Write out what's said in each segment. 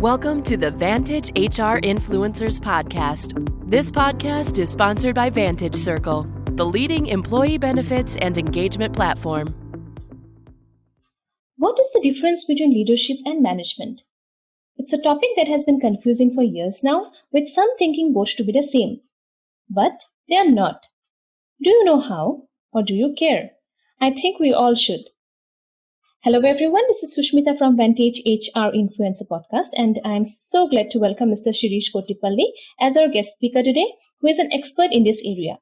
Welcome to the Vantage HR Influencers Podcast. This podcast is sponsored by Vantage Circle, the leading employee benefits and engagement platform. What is the difference between leadership and management? It's a topic that has been confusing for years now, with some thinking both to be the same. But they are not. Do you know how? Or do you care? I think we all should. Hello everyone, this is Sushmita from Vantage HR Influencer Podcast, and I'm so glad to welcome Mr. Sirish Kotipalli as our guest speaker today, who is an expert in this area.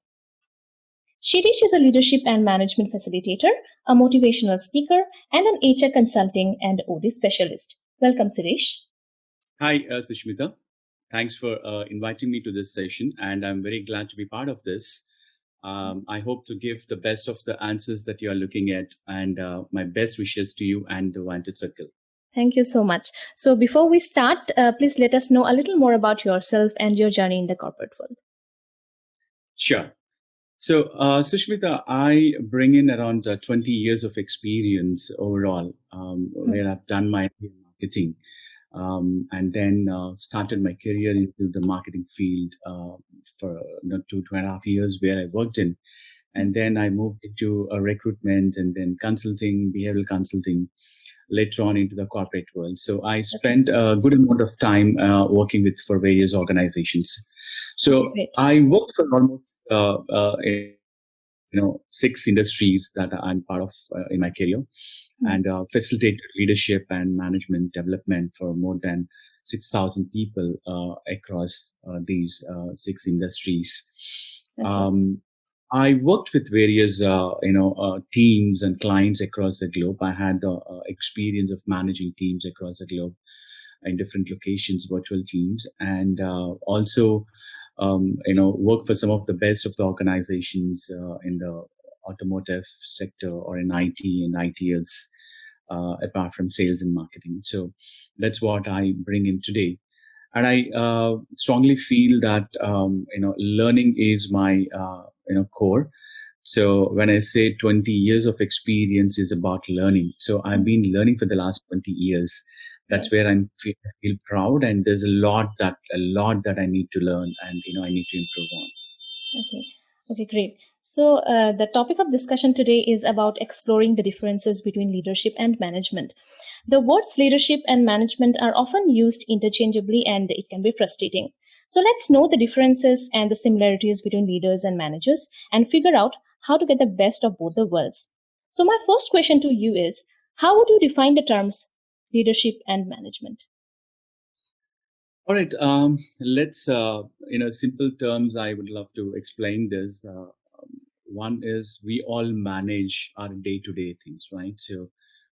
Sirish is a leadership and management facilitator, a motivational speaker, and an HR consulting and OD specialist. Welcome, Sirish. Hi, Sushmita. Thanks for inviting me to this session, and I'm very glad to be part of this. I hope to give the best of the answers that you are looking at, and my best wishes to you and the Vantage Circle. Thank you so much. So before we start, please let us know a little more about yourself and your journey in the corporate world. Sure. So, Sushmita, I bring in around 20 years of experience overall, where I've done my marketing. And then started my career into the marketing field for 2.5 years where I worked in. And then I moved into recruitment and then consulting, behavioral consulting, later on into the corporate world. So I spent a good amount of time working for various organizations. So I worked for almost 6 industries that I'm part of in my career. And facilitated leadership and management development for more than 6,000 people across these 6 industries. I worked with various, teams and clients across the globe. I had the experience of managing teams across the globe in different locations, virtual teams, and also, work for some of the best of the organizations in the automotive sector or in IT and ITs, apart from sales and marketing. So that's what I bring in today. And I strongly feel that, learning is my, core. So when I say 20 years of experience is about learning. So I've been learning for the last 20 years. That's where I feel proud, and there's a lot that I need to learn and, I need to improve on. Okay, great. So the topic of discussion today is about exploring the differences between leadership and management. The words leadership and management are often used interchangeably, and it can be frustrating. So let's know the differences and the similarities between leaders and managers and figure out how to get the best of both the worlds. So my first question to you is, how would you define the terms leadership and management? All right. Let's, simple terms, I would love to explain this. One is we all manage our day-to-day things, right? So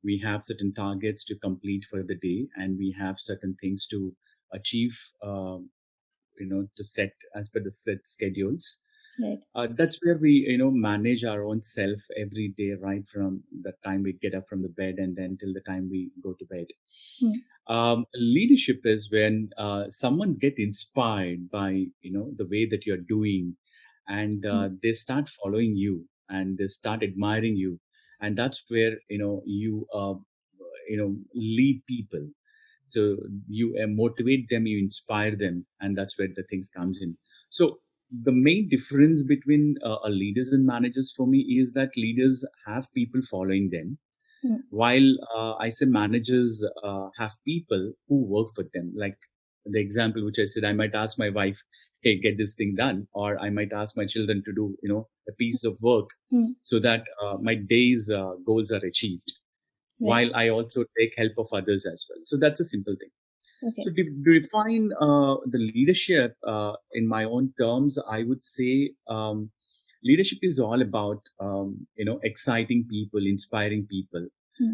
we have certain targets to complete for the day, and we have certain things to achieve, to set as per the set schedules. Right. That's where we, manage our own self every day, right from the time we get up from the bed and then till the time we go to bed. Leadership is when someone get inspired by, the way that you're doing, and they start following you and they start admiring you. And that's where, you lead people. So you motivate them, you inspire them, and that's where the things comes in. So the main difference between leaders and managers for me is that leaders have people following them, while I say managers have people who work for them. Like the example which I said, I might ask my wife, hey, get this thing done, or I might ask my children to do, a piece of work so that my day's goals are achieved. While I also take help of others as well. So that's a simple thing. So to define the leadership in my own terms, I would say leadership is all about, exciting people, inspiring people.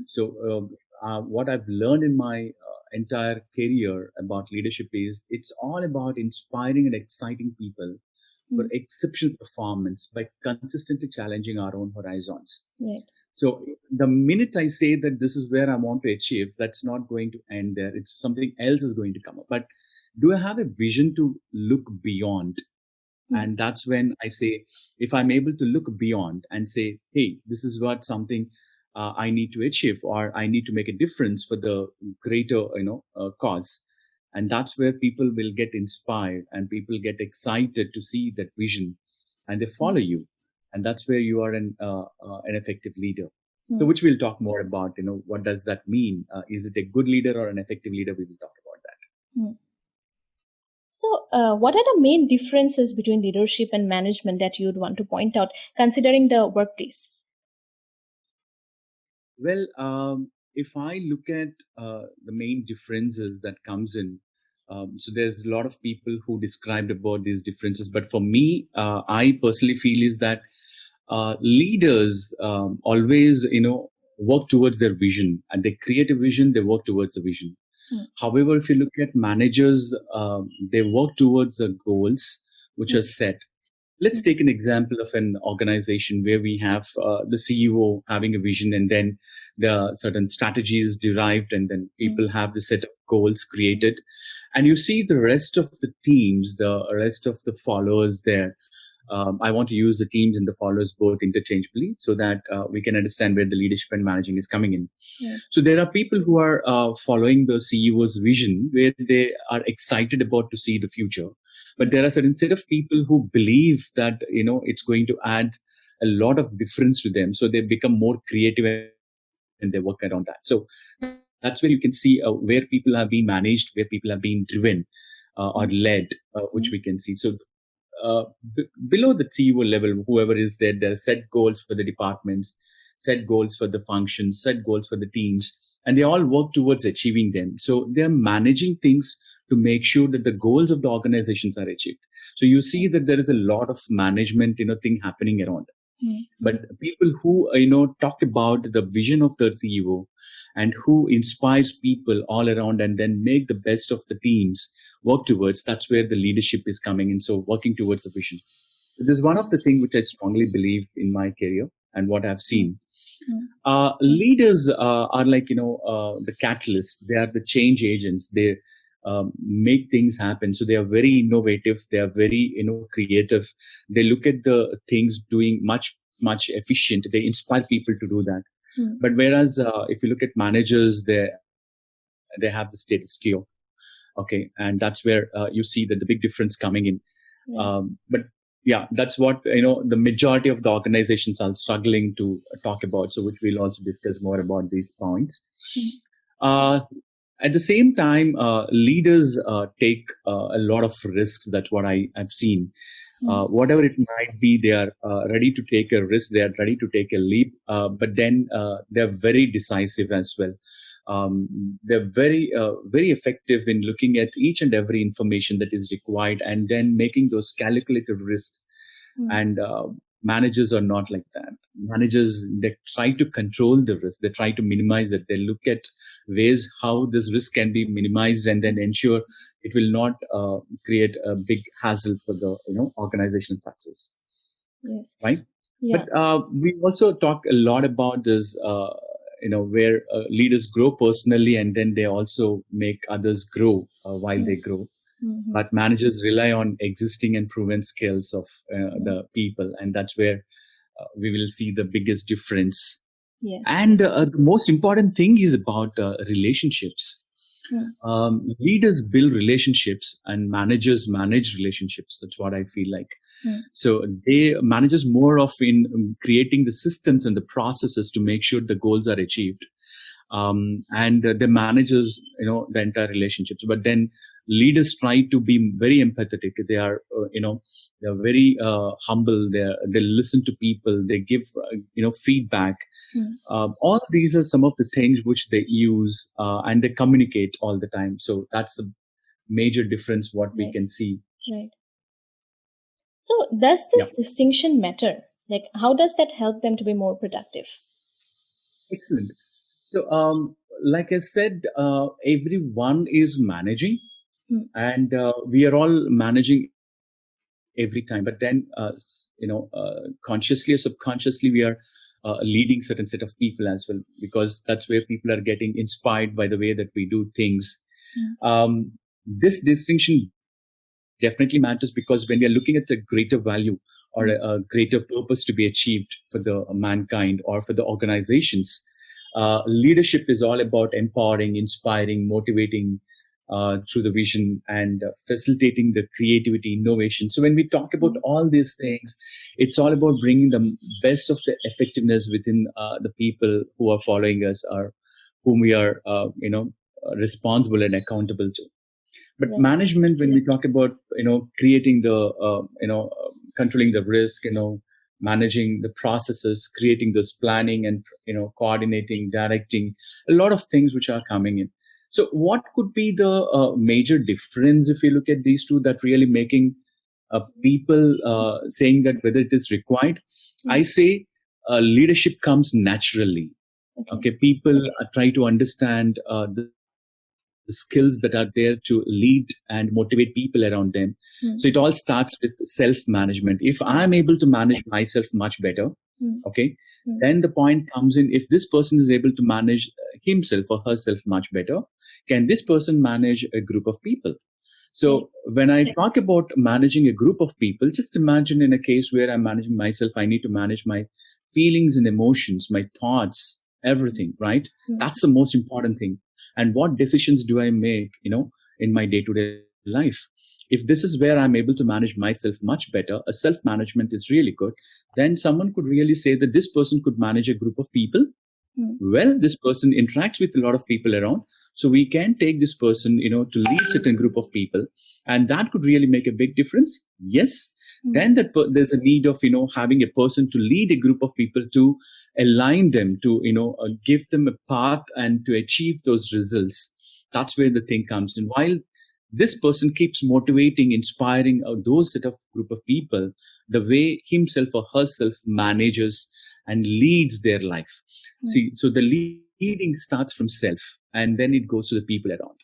So what I've learned in my entire career about leadership is it's all about inspiring and exciting people for exceptional performance by consistently challenging our own horizons. Right. So the minute I say that this is where I want to achieve, that's not going to end there. It's something else is going to come up. But do I have a vision to look beyond? And that's when I say, if I'm able to look beyond and say, hey, this is what something I need to achieve, or I need to make a difference for the greater, cause. And that's where people will get inspired and people get excited to see that vision, and they follow you. And that's where you are an effective leader. So, which we'll talk more about, what does that mean? Is it a good leader or an effective leader? We will talk about that. So, what are the main differences between leadership and management that you'd want to point out, considering the workplace? Well, if I look at the main differences that comes in, so there's a lot of people who described about these differences, but for me, I personally feel is that leaders always, work towards their vision, and they create a vision, they work towards the vision. However, if you look at managers, they work towards the goals which are set. Let's take an example of an organization where we have the CEO having a vision, and then the certain strategies derived, and then people have the set of goals created. And you see the rest of the teams, the rest of the followers there. I want to use the teams and the followers both interchangeably so that we can understand where the leadership and managing is coming in. So there are people who are following the CEO's vision where they are excited about to see the future. But there are certain set of people who believe that, it's going to add a lot of difference to them. So they become more creative and they work around that. So that's where you can see where people have been managed, where people have been driven or led, which we can see. So below the CEO level, whoever is there, there are set goals for the departments, set goals for the functions, set goals for the teams, and they all work towards achieving them. So they're managing things to make sure that the goals of the organizations are achieved. So you see that there is a lot of management, thing happening around. But people who, talk about the vision of the CEO and who inspires people all around and then make the best of the teams work towards, that's where the leadership is coming in. So working towards the vision. This is one of the things which I strongly believe in my career and what I've seen. Leaders are like, the catalyst. They are the change agents. They make things happen. So they are very innovative. They are very, creative. They look at the things doing much efficient. They inspire people to do that. But whereas if you look at managers, they have the status quo. Okay. And that's where you see that the big difference coming in. But yeah, that's what, the majority of the organizations are struggling to talk about. So which we'll also discuss more about these points. At the same time, leaders take a lot of risks. That's what I've seen. Whatever it might be, they are ready to take a risk. They are ready to take a leap. But then they're very decisive as well. They're very, very effective in looking at each and every information that is required and then making those calculated risks. And managers are not like that. Managers, they try to control the risk. They try to minimize it. They look at ways how this risk can be minimized and then ensure it will not create a big hassle for the organizational success. Yes. Right. Yeah. But we also talk a lot about this. Where leaders grow personally and then they also make others grow while they grow. But managers rely on existing and proven skills of the people. And that's where we will see the biggest difference. Yes. And the most important thing is about relationships. Leaders build relationships and managers manage relationships. That's what I feel like. So managers more of in creating the systems and the processes to make sure the goals are achieved. And the managers, the entire relationships. But then leaders try to be very empathetic. They are, they're very humble. They listen to people. They give, feedback. All of these are some of the things which they use and they communicate all the time. So that's the major difference what we can see. Right. So does this distinction matter? Like, how does that help them to be more productive? Excellent. So, like I said, everyone is managing and we are all managing every time. But then, consciously or subconsciously, we are leading certain set of people as well, because that's where people are getting inspired by the way that we do things. This distinction definitely matters because when we are looking at a greater value or a greater purpose to be achieved for the mankind or for the organizations, leadership is all about empowering, inspiring, motivating through the vision and facilitating the creativity, innovation. So when we talk about all these things, it's all about bringing the best of the effectiveness within the people who are following us or whom we are, responsible and accountable to. But Right. management, when we talk about, creating the, controlling the risk, managing the processes, creating this planning and, coordinating, directing, a lot of things which are coming in. So what could be the major difference if you look at these two that really making people saying that whether it is required? I say leadership comes naturally. Okay, people try to understand the skills that are there to lead and motivate people around them. So it all starts with self-management. If I'm able to manage myself much better, okay, then the point comes in, if this person is able to manage himself or herself much better, can this person manage a group of people? So when I talk about managing a group of people, just imagine in a case where I'm managing myself, I need to manage my feelings and emotions, my thoughts, everything, right? That's the most important thing. And what decisions do I make, in my day-to-day life? If this is where I'm able to manage myself much better, a self-management is really good, then someone could really say that this person could manage a group of people. Well, this person interacts with a lot of people around. So we can take this person, to lead certain group of people, and that could really make a big difference. Yes. Then there's a need of, having a person to lead a group of people, to align them, to, give them a path and to achieve those results. That's where the thing comes in. While this person keeps motivating, inspiring those set of group of people, the way himself or herself manages and leads their life. See, so the leading starts from self and then it goes to the people around.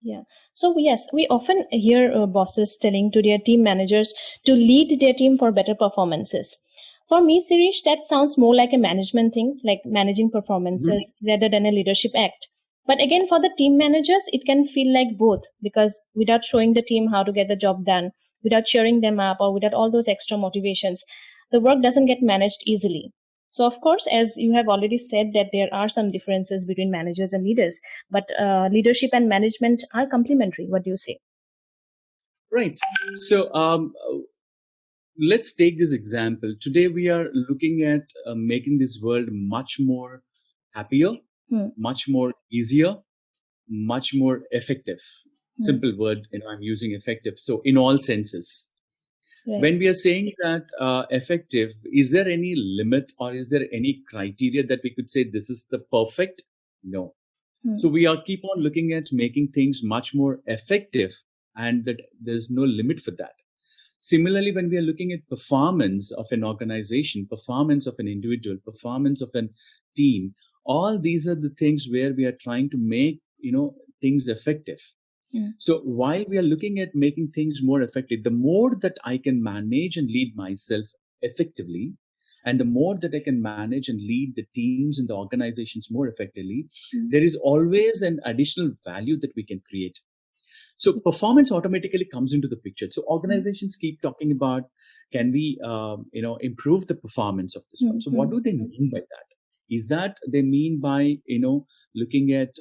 Yeah. So yes, we often hear bosses telling to their team managers to lead their team for better performances. For me, Sirish, that sounds more like a management thing, like managing performances rather than a leadership act. But again, for the team managers, it can feel like both, because without showing the team how to get the job done, without cheering them up, or without all those extra motivations, the work doesn't get managed easily. So, of course, as you have already said, that there are some differences between managers and leaders, but leadership and management are complementary. What do you say? Right. So let's take this example. Today we are looking at making this world much more happier, much more easier, much more effective. Simple word, I'm using effective. So in all senses. Right. When we are saying that effective, is there any limit or is there any criteria that we could say this is the perfect? No. So we are keep on looking at making things much more effective, and that there's no limit for that. Similarly, when we are looking at performance of an organization, performance of an individual, performance of a team, all these are the things where we are trying to make, things effective. So while we are looking at making things more effective, the more that I can manage and lead myself effectively, and the more that I can manage and lead the teams and the organizations more effectively, there is always an additional value that we can create. So performance automatically comes into the picture. So organizations keep talking about, can we, improve the performance of this one? So what do they mean by that? Is that they mean by, looking at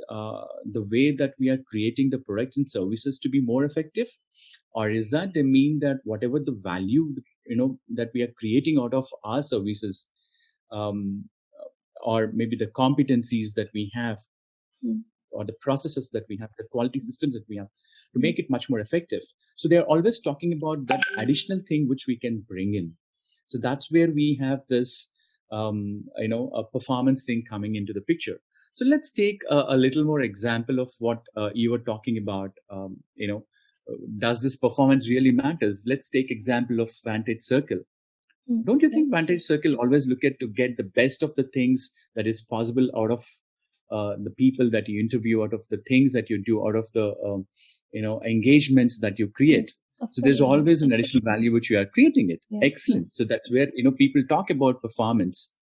the way that we are creating the products and services to be more effective? Or is that they mean that whatever the value, that we are creating out of our services, or maybe the competencies that we have, or the processes that we have, the quality systems that we have, to make it much more effective. So they're always talking about that additional thing which we can bring in. So that's where we have this, a performance thing coming into the picture. So let's take a little more example of what you were talking about. Does this performance really matters? Let's take example of Vantage Circle. Don't you think Vantage Circle always look at to get the best of the things that is possible out of the people that you interview, out of the things that you do, out of the engagements that you create? So there's always an additional value which you are creating it. Excellent. So that's where people talk about performance.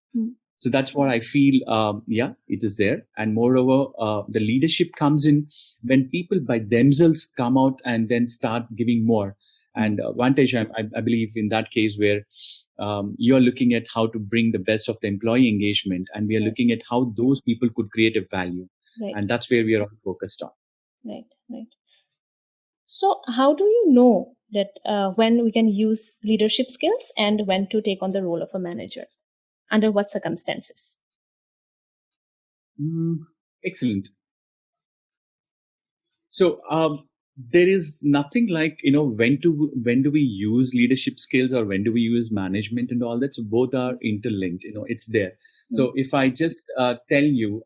So that's what I feel. It is there. And moreover, the leadership comes in when people by themselves come out and then start giving more. And Vantage, I believe in that case where you're looking at how to bring the best of the employee engagement, and we are looking at how those people could create a value. And that's where we are all focused on. Right, right. So, how do you know that when we can use leadership skills and when to take on the role of a manager? Under what circumstances? Mm, excellent. So there is nothing like, when do we use leadership skills or when do we use management and all that. So both are interlinked. It's there. So if I just tell you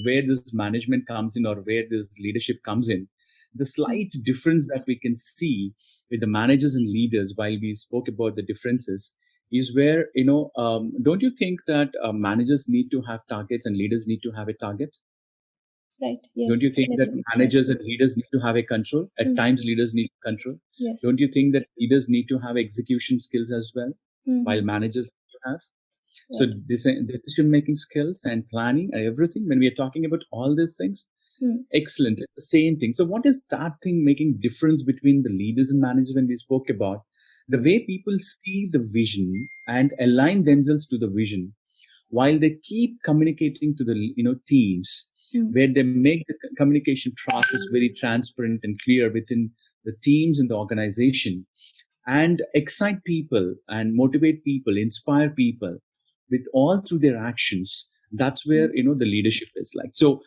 where this management comes in or where this leadership comes in, the slight difference that we can see with the managers and leaders while we spoke about the differences is where, don't you think that managers need to have targets and leaders need to have a target? Right. Don't Yes, you think that definitely. managers and leaders need to have a control? At times, leaders need control. Yes. Don't you think that leaders need to have execution skills as well, while Mm-hmm. managers need to have? So Right. decision-making skills and planning and everything, when we are talking about all these things, Mm. excellent. It's the same thing. So what is that thing making difference between the leaders and managers when we spoke about? The way people see the vision and align themselves to the vision while they keep communicating to the teams, where they make the communication process very transparent and clear within the teams and the organization, and excite people and motivate people, inspire people with all through their actions. That's where the leadership is like. So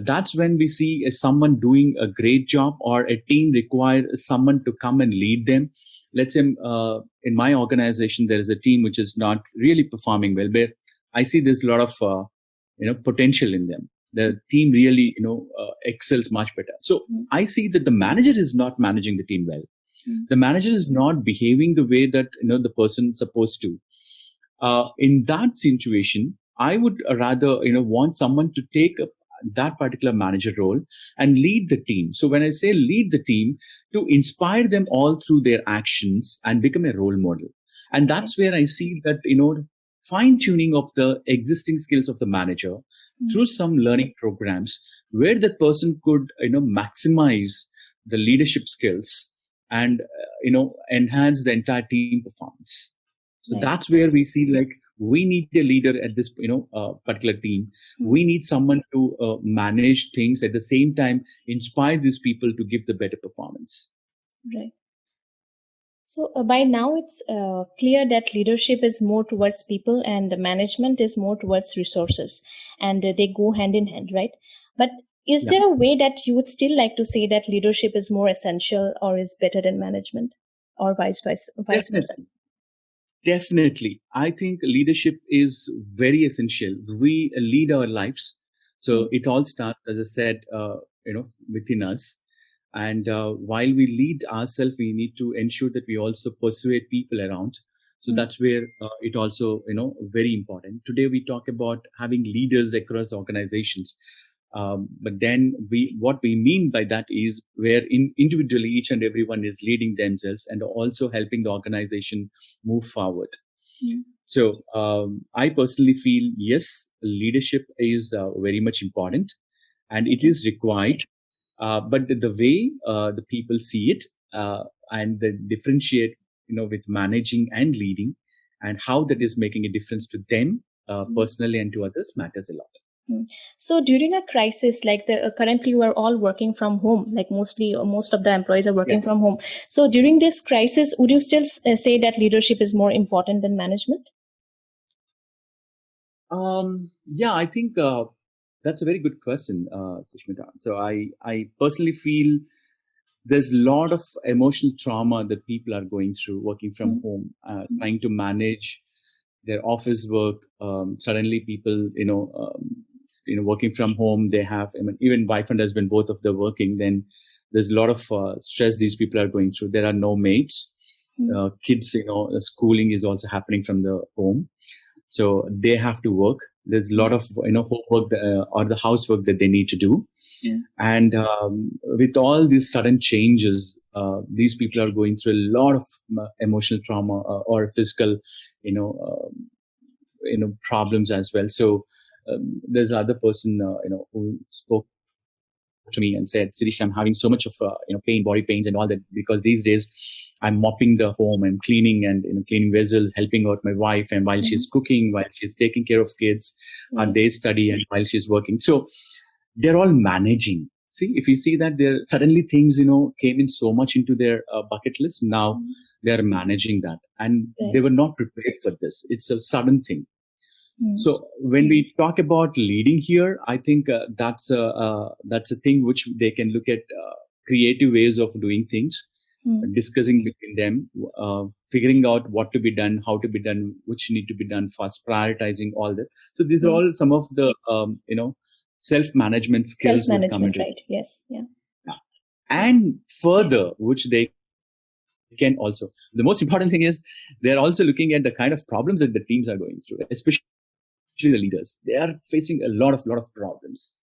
that's when we see someone doing a great job or a team require someone to come and lead them. Let's say in my organization there is a team which is not really performing well, where I see there's a lot of potential in them. The team really excels much better. So I see that the manager is not managing the team well. The manager is not behaving the way that the person is supposed to. In that situation, I would rather want someone to take up that particular manager role and lead the team. So when I say lead the team, to inspire them all through their actions and become a role model. And that's where I see that fine tuning of the existing skills of the manager through some learning programs, where that person could maximize the leadership skills and enhance the entire team performance. So Right. that's where we see like we need a leader at this particular team. We need someone to manage things at the same time, inspire these people to give the better performance. Right. So by now it's clear that leadership is more towards people and the management is more towards resources, and they go hand in hand, right? But is Yeah. there a way that you would still like to say that leadership is more essential or is better than management, or vice versa? Definitely. Definitely. I think leadership is very essential. We lead our lives. So it all starts, as I said, within us. And while we lead ourselves, we need to ensure that we also persuade people around. So that's where it also, very important. Today we talk about having leaders across organizations. But then what we mean by that is where individually each and everyone is leading themselves and also helping the organization move forward. So I personally feel, yes, leadership is very much important and it is required. But the way the people see it and they differentiate, with managing and leading, and how that is making a difference to them personally and to others matters a lot. So during a crisis like the currently you are all working from home, like mostly or most of the employees are working from home. So during this crisis, would you still say that leadership is more important than management? Yeah, I think that's a very good question, Sushmita. So I personally feel there's a lot of emotional trauma that people are going through working from home, trying to manage their office work. Suddenly people, working from home, they have, even wife and husband, both of them working, then there's a lot of stress these people are going through. There are no mates. Kids, schooling is also happening from the home. So they have to work. There's a lot of, homework or the housework that they need to do. And with all these sudden changes, these people are going through a lot of emotional trauma or physical, problems as well. So there's another person, who spoke to me and said, Sirish, I'm having so much of, pain, body pains and all that, because these days I'm mopping the home and cleaning and, cleaning vessels, helping out my wife. And while she's cooking, while she's taking care of kids, and they study and while she's working. So they're all managing. See, if you see that there suddenly things, came in so much into their bucket list. Now they are managing that, and they were not prepared for this. It's a sudden thing. So when we talk about leading here, I think that's a thing which they can look at creative ways of doing things, discussing between them, figuring out what to be done, how to be done, which need to be done fast, prioritizing all that. So these are all some of the self-management skills would come into right? Yes, yeah. And further, which they can also. The most important thing is they're also looking at the kind of problems that the teams are going through, especially the leaders. They are facing a lot of problems,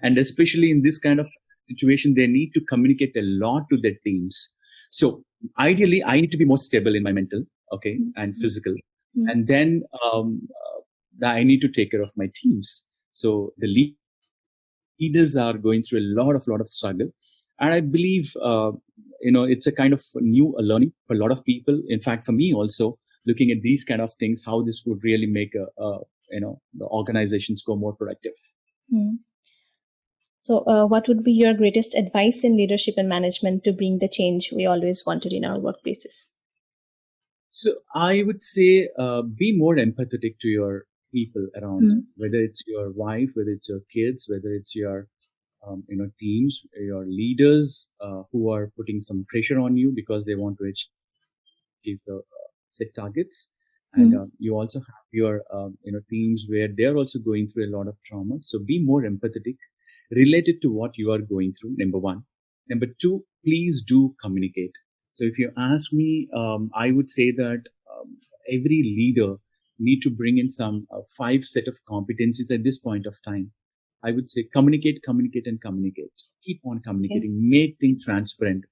and especially in this kind of situation, they need to communicate a lot to their teams. So ideally, I need to be more stable in my mental, and physical, and then I need to take care of my teams. So the leaders are going through a lot of struggle, and I believe it's a kind of new learning for a lot of people. In fact, for me also, looking at these kind of things, how this would really make the organizations go more productive. So what would be your greatest advice in leadership and management to bring the change we always wanted in our workplaces? So I would say be more empathetic to your people around, whether it's your wife, whether it's your kids, whether it's your teams, your leaders who are putting some pressure on you because they want to achieve the set targets. And you also have your teams where they're also going through a lot of trauma. So be more empathetic related to what you are going through, number one. Number two, please do communicate. So if you ask me, I would say that every leader need to bring in some 5 set of competencies at this point of time. I would say communicate, and communicate. Keep on communicating. Make things transparent.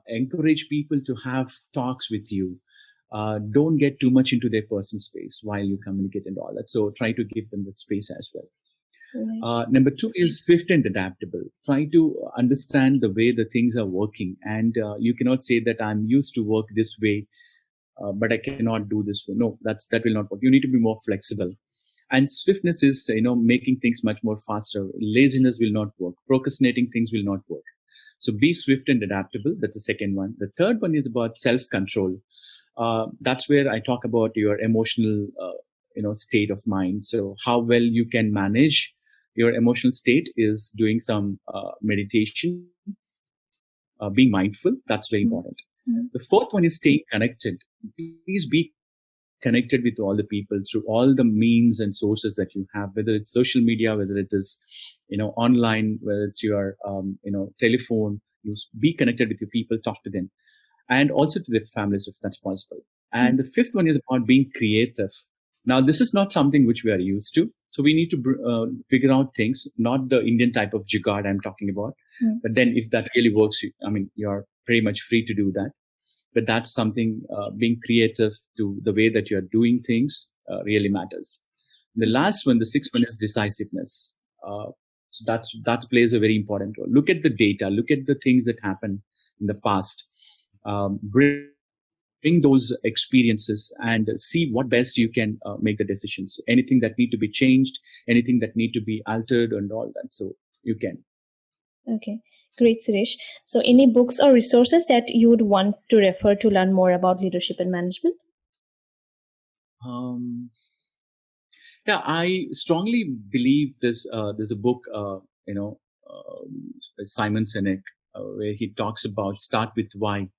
Encourage people to have talks with you. Don't get too much into their personal space while you communicate and all that. So try to give them that space as well. Number 2 is swift and adaptable. Try to understand the way the things are working. And you cannot say that I'm used to work this way, but I cannot do this way. No, that will not work. You need to be more flexible. And swiftness is, making things much more faster. Laziness will not work. Procrastinating things will not work. So be swift and adaptable. That's the second one. The third one is about self-control. That's where I talk about your emotional, state of mind. So how well you can manage your emotional state is doing some meditation, being mindful. That's very important. The fourth one is staying connected. Please be connected with all the people through all the means and sources that you have, whether it's social media, whether it is, online, whether it's your, telephone. You be connected with your people, talk to them, and also to their families if that's possible. And the fifth one is about being creative. Now, this is not something which we are used to. So we need to figure out things, not the Indian type of jugaad I'm talking about. But then if that really works, you're pretty much free to do that. But that's something, being creative to the way that you're doing things really matters. The last one, the sixth one, is decisiveness. So that plays a very important role. Look at the data, look at the things that happened in the past. Bring those experiences and see what best you can make the decisions. Anything that need to be changed, anything that need to be altered and all that. So you can. Okay, great, Sirish. So any books or resources that you would want to refer to learn more about leadership and management? Yeah, I strongly believe this. There's a book, Simon Sinek, where he talks about start with why.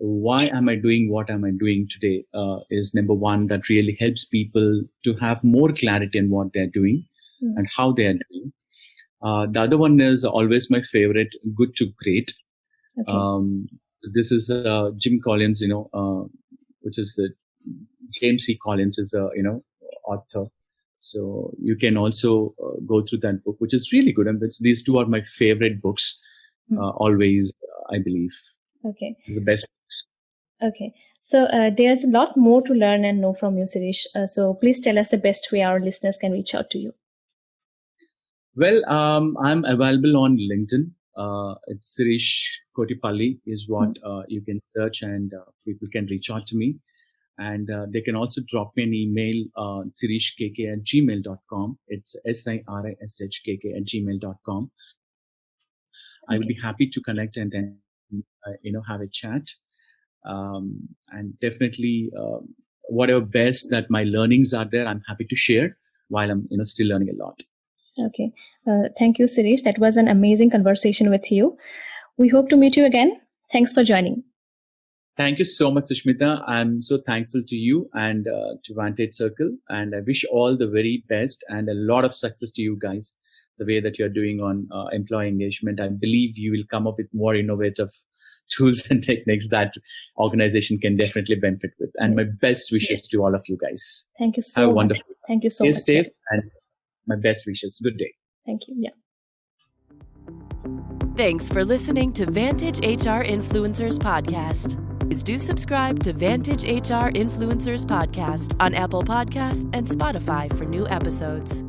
Why am I doing what am I doing today is number one, that really helps people to have more clarity in what they're doing and how they are doing. The other one is always my favorite, Good to Great. Okay. This is Jim Collins, which is the James C. Collins is the, author. So you can also go through that book, which is really good. And these two are my favorite books, always, I believe. Okay. The best books. Okay. So there's a lot more to learn and know from you, Sirish. So please tell us the best way our listeners can reach out to you. Well, I'm available on LinkedIn. It's Sirish Kotipalli is what you can search, and people can reach out to me. And they can also drop me an email, sirishkk@gmail.com. It's SIRISHKK@gmail.com. I would Okay. be happy to connect and then, have a chat. And definitely, whatever best that my learnings are there, I'm happy to share while I'm, still learning a lot. Okay. Thank you, Sirish. That was an amazing conversation with you. We hope to meet you again. Thanks for joining. Thank you so much, Sushmita. I'm so thankful to you and to Vantage Circle. And I wish all the very best and a lot of success to you guys, the way that you're doing on employee engagement. I believe you will come up with more innovative tools and techniques that organization can definitely benefit with. And my best wishes to all of you guys. Thank you so Have a much. wonderful day. Thank you so Stay much. safe and my best wishes. Good day. Thank you. Yeah. Thanks for listening to Vantage HR Influencers Podcast. Please do subscribe to Vantage HR Influencers Podcast on Apple Podcasts and Spotify for new episodes.